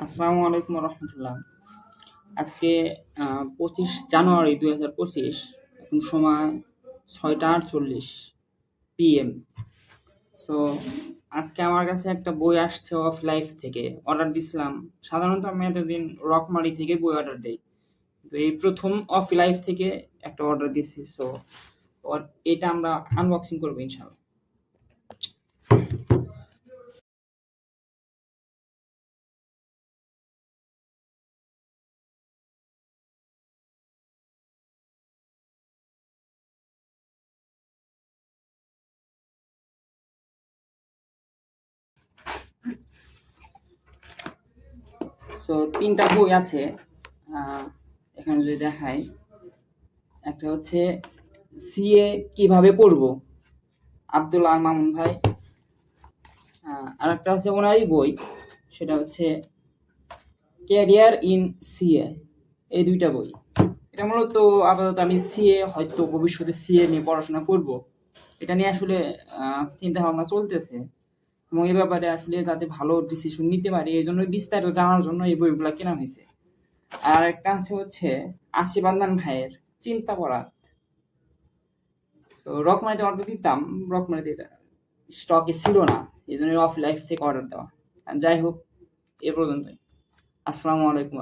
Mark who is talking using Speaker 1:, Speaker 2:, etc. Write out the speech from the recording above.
Speaker 1: আসসালামু আলাইকুম রহমতুল্লাহ। আজকে 25 জানুয়ারি 2025। এখন সময় 6:48 PM। সো আজকে আমার কাছে একটা বই আসছে অফ লাইফ থেকে, অর্ডার দিছিলাম। সাধারণত আমি এতদিন রকমারি থেকে বই অর্ডার দিই, তো এই প্রথম অফ লাইফ থেকে একটা অর্ডার দিছি। সো এটা আমরা আনবক্সিং করবো ইনশাল্লাহ। সো তিনটা বই আছে, এখানে যদি দেখাই। একটা হচ্ছে সিএ কিভাবে পড়বো, আব্দুল আর মামুন ভাই। আর একটা হচ্ছে ওনারই বই, সেটা হচ্ছে ক্যারিয়ার ইন সিএ। এই দুইটা বই, এটা মূলত আপাতত আমি সিএ, হয়তো ভবিষ্যতে সিএ নিয়ে পড়াশোনা করব, এটা নিয়ে আসলে চিন্তা ভাবনা চলতেছে। এবং এই ব্যাপারে আসলে যাতে ভালো ডিসিশন নিতে পারি, এই জন্য বিস্তারিত জানার জন্য এই বইগুলা কেনা হয়েছে। আর একটা আছে হচ্ছে আসিফ আদনান ভাইয়ের চিন্তা করা। তো রকমারিতে অর্ডার দিতাম, রকমারিতে এটা স্টকে ছিল না, এই জন্য অফ লাইফ থেকে অর্ডার দেওয়া। আর যাই হোক, এ পর্যন্তই। আসসালামু আলাইকুম।